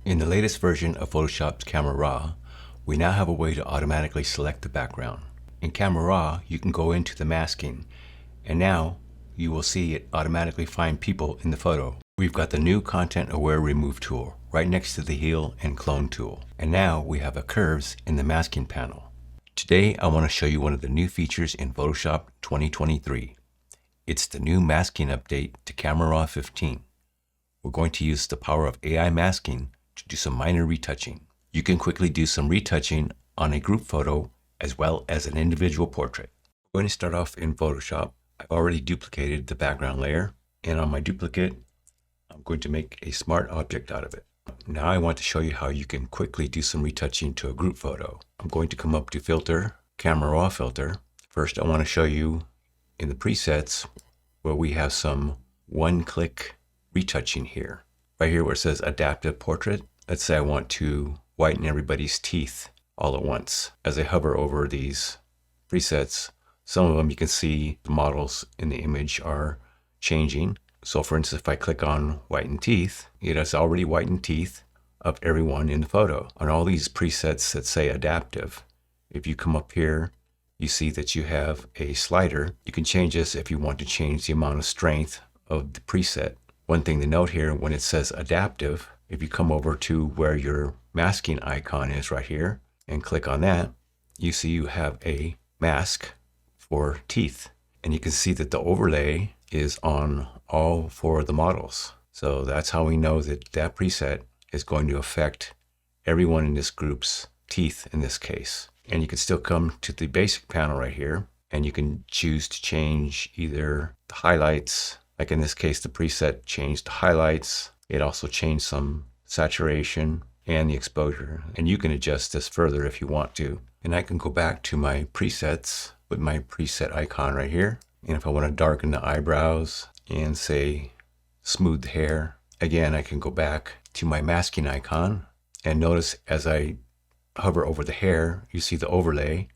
In the latest version of Photoshop's Camera Raw, we now have a way to automatically select the background. In Camera Raw, you can go into the masking, and now you will see it automatically find people in the photo. We've got the new Content Aware Remove tool right next to the Heal and Clone tool. And now we have a curves in the masking panel. Today I want to show you one of the new features in Photoshop 2023. It's the new masking update to Camera Raw 15. We're going to use the power of AI masking to do some minor retouching. You can quickly do some retouching on a group photo as well as an individual portrait. We're going to start off in Photoshop. I've already duplicated the background layer, and on my duplicate, I'm going to make a smart object out of it. Now I want to show you how you can quickly do some retouching to a group photo. I'm going to come up to Filter, Camera Raw Filter. First, I want to show you in the presets where we have some one-click retouching here. Right here where it says Adaptive Portrait. Let's say I want to whiten everybody's teeth all at once. As I hover over these presets, some of them you can see the models in the image are changing. So for instance, if I click on whiten teeth, it has already whitened teeth of everyone in the photo. On all these presets that say adaptive, if you come up here, you see that you have a slider. You can change this if you want to change the amount of strength of the preset. One thing to note here, when it says adaptive, if you come over to where your masking icon is right here and click on that, you see you have a mask for teeth. And you can see that the overlay is on all four of the models. So that's how we know that that preset is going to affect everyone in this group's teeth in this case. And you can still come to the basic panel right here, and you can choose to change either the highlights. Like in this case, the preset changed the highlights. It also changed some saturation and the exposure. And you can adjust this further if you want to. And I can go back to my presets with my preset icon right here. And if I want to darken the eyebrows and say smooth the hair, again, I can go back to my masking icon. And notice as I hover over the hair, you see the overlay.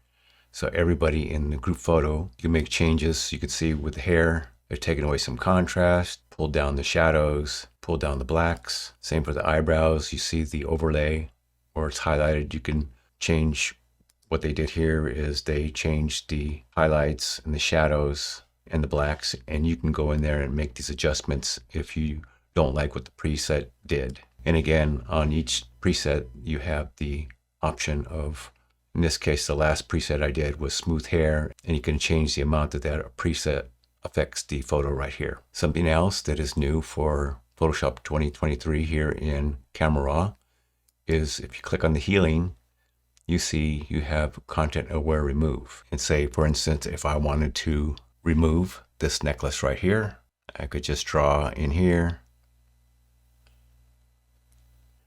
So everybody in the group photo, you can make changes. You can see with the hair, they're taking away some contrast, pull down the shadows, pull down the blacks. Same for the eyebrows. You see the overlay or it's highlighted. You can change. What they did here is they changed the highlights and the shadows and the blacks, and you can go in there and make these adjustments if you don't like what the preset did. And again, on each preset, you have the option of, in this case, the last preset I did was smooth hair, and you can change the amount that that preset affects the photo right here. Something else that is new for Photoshop 2023 here in Camera Raw is if you click on the healing, you see you have Content Aware Remove. And say, for instance, if I wanted to remove this necklace right here, I could just draw in here,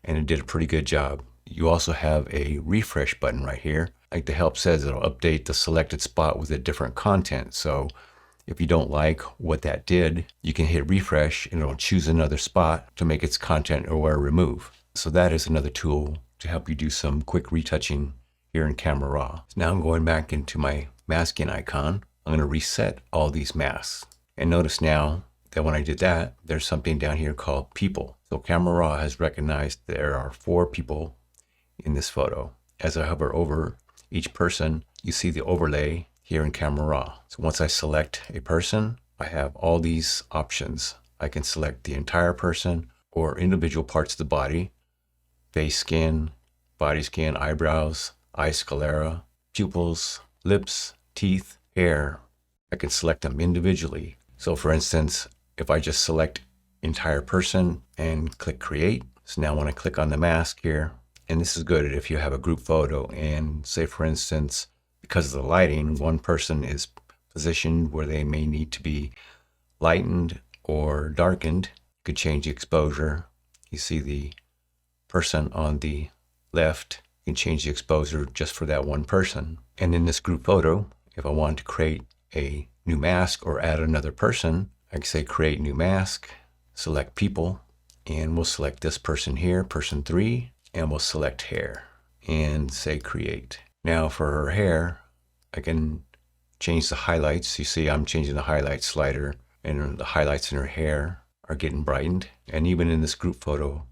and it did a pretty good job. You also have a refresh button right here. Like the help says, it'll update the selected spot with a different content. So if you don't like what that did, you can hit refresh and it'll choose another spot to make its Content Aware Remove. So that is another tool to help you do some quick retouching here in Camera Raw. So now I'm going back into my masking icon. I'm going to reset all these masks. And notice now that when I did that, there's something down here called people. So Camera Raw has recognized there are 4 people in this photo. As I hover over each person, you see the overlay here in Camera Raw. So once I select a person, I have all these options. I can select the entire person or individual parts of the body, face skin, body skin, eyebrows, eye sclera, pupils, lips, teeth, hair. I can select them individually. So for instance, if I just select entire person and click create, so now when I click on the mask here, and this is good if you have a group photo and say for instance, because of the lighting, one person is positioned where they may need to be lightened or darkened. You could change the exposure. You see the person on the left, you can change the exposure just for that one person. And in this group photo, if I wanted to create a new mask or add another person, I can say create new mask, select people, and we'll select this person here, person 3, and we'll select hair and say create. Now for her hair, I can change the highlights. You see I'm changing the highlight slider, and the highlights in her hair are getting brightened. And even in this group photo,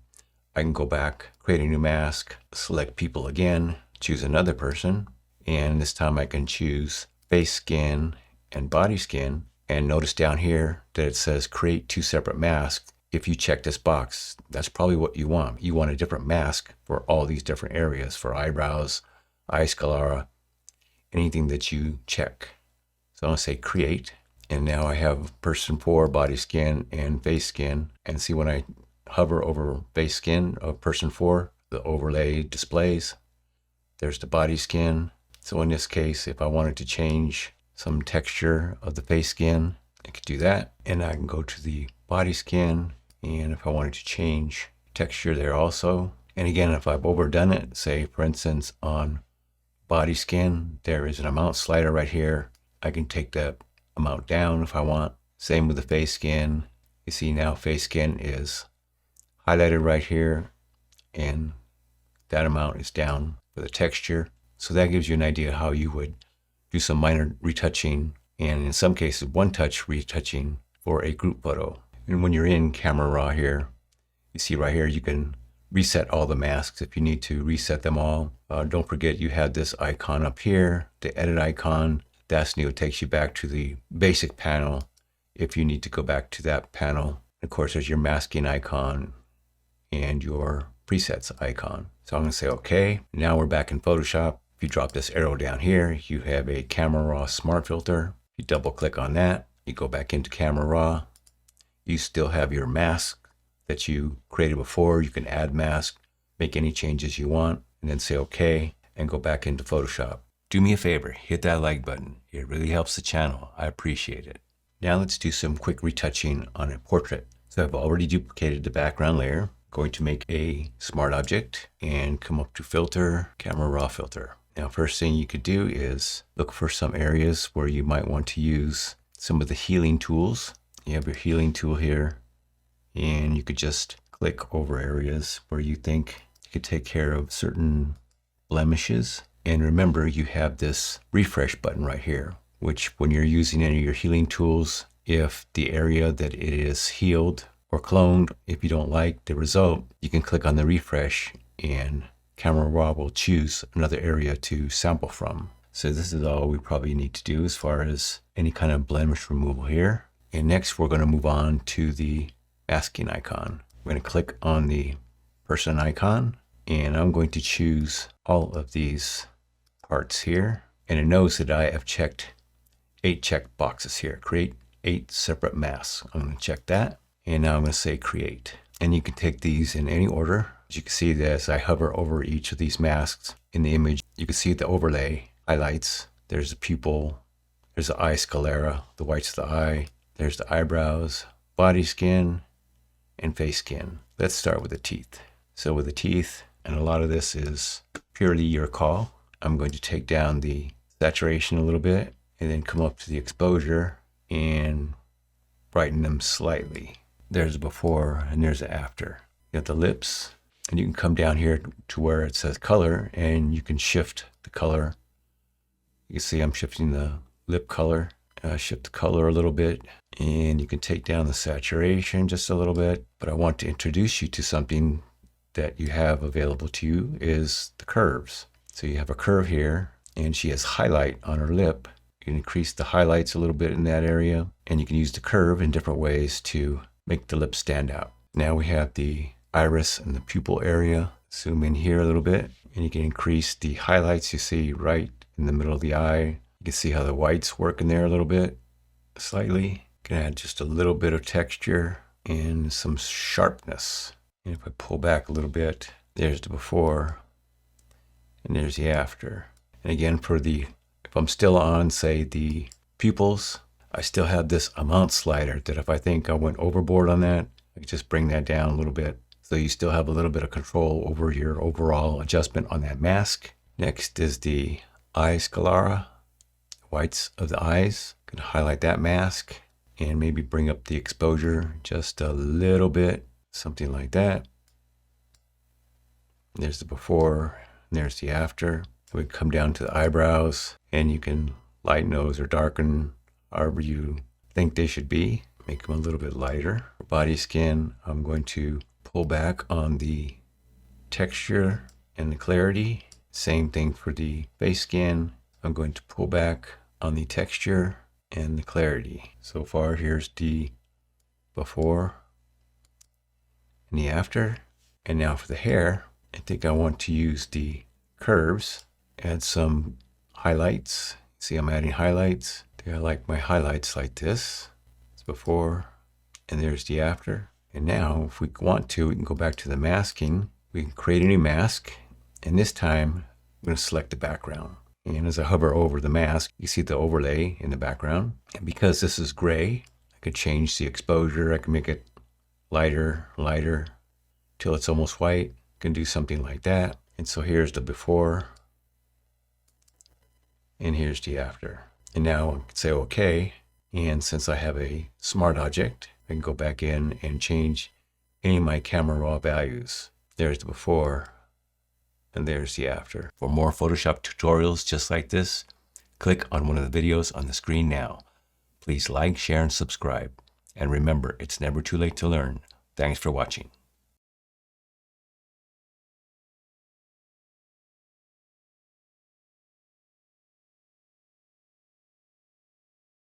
I can go back, create a new mask, select people again, choose another person, and this time I can choose face skin and body skin. And notice down here that it says create 2 separate masks. If you check this box, that's probably what you want. You want a different mask for all these different areas, for eyebrows, eye sclera, anything that you check. So I'm going to say create. And now I have person 4, body skin, and face skin. And see, when I hover over face skin of person 4, the overlay displays. There's the body skin. So in this case, if I wanted to change some texture of the face skin, I could do that. And I can go to the body skin. And if I wanted to change texture there also. And again, if I've overdone it, say for instance on body skin, there is an amount slider right here. I can take that amount down if I want. Same with the face skin. You see now face skin is highlighted right here, and that amount is down for the texture. So that gives you an idea how you would do some minor retouching, and in some cases one-touch retouching for a group photo. And when you're in Camera Raw here, you see right here you can reset all the masks if you need to reset them all. Don't forget you have this icon up here, the edit icon. That's new. It takes you back to the basic panel if you need to go back to that panel. Of course, there's your masking icon and your presets icon. So I'm going to say OK. Now we're back in Photoshop. If you drop this arrow down here, you have a Camera Raw Smart Filter. You double click on that. You go back into Camera Raw. You still have your mask that you created before. You can add mask, make any changes you want, and then say OK and go back into Photoshop. Do me a favor, hit that like button. It really helps the channel. I appreciate it. Now let's do some quick retouching on a portrait. So I've already duplicated the background layer. Going to make a smart object and come up to Filter, Camera Raw Filter. Now first thing you could do is look for some areas where you might want to use some of the healing tools. You have your healing tool here, and you could just click over areas where you think you could take care of certain blemishes. And remember, you have this refresh button right here, which when you're using any of your healing tools, if the area that it is healed or cloned, if you don't like the result, you can click on the refresh and Camera Raw will choose another area to sample from. So this is all we probably need to do as far as any kind of blemish removal here. And next we're going to move on to the masking icon. We're going to click on the person icon, and I'm going to choose all of these parts here. And it knows that I have checked 8 check boxes here. Create 8 separate masks. I'm going to check that. And now I'm going to say create. And you can take these in any order. As you can see that as I hover over each of these masks in the image, you can see the overlay highlights. There's the pupil, there's the eye sclera, the whites of the eye, there's the eyebrows, body skin, and face skin. Let's start with the teeth. So with the teeth, and a lot of this is purely your call, I'm going to take down the saturation a little bit and then come up to the exposure and brighten them slightly. There's a before and there's an after. You got the lips, and you can come down here to where it says color and you can shift the color. You can see I'm shifting the lip color. Shift the color a little bit, and you can take down the saturation just a little bit. But I want to introduce you to something that you have available to you is the curves. So you have a curve here, and she has highlight on her lip. You can increase the highlights a little bit in that area, and you can use the curve in different ways to make the lip stand out. Now we have the iris and the pupil area. Zoom in here a little bit, and you can increase the highlights you see right in the middle of the eye. You can see how the whites work in there a little bit, slightly. You can add just a little bit of texture and some sharpness. And if I pull back a little bit, there's the before and there's the after. And again, if I'm still on, say, the pupils, I still have this amount slider that if I think I went overboard on that, I can just bring that down a little bit. So you still have a little bit of control over your overall adjustment on that mask. Next is the eye sclera. Whites of the eyes. I'm going to highlight that mask and maybe bring up the exposure just a little bit, something like that. There's the before, and there's the after. We come down to the eyebrows, and you can lighten those or darken however you think they should be. Make them a little bit lighter. For body skin, I'm going to pull back on the texture and the clarity. Same thing for the face scan. I'm going to pull back on the texture and the clarity. So far, here's the before and the after. And now for the hair, I think I want to use the curves, add some highlights. See, I'm adding highlights. I think I like my highlights like this. It's before, and there's the after. And now, if we want to, we can go back to the masking. We can create a new mask, and this time I'm going to select the background. And as I hover over the mask, you see the overlay in the background. And because this is gray, I could change the exposure. I can make it lighter, lighter, till it's almost white. I can do something like that. And so here's the before, and here's the after. And now I can say OK. And since I have a smart object, I can go back in and change any of my camera raw values. There's the before, and there's the after. For more Photoshop tutorials just like this, click on one of the videos on the screen now. Please like, share, and subscribe. And remember, it's never too late to learn. Thanks for watching.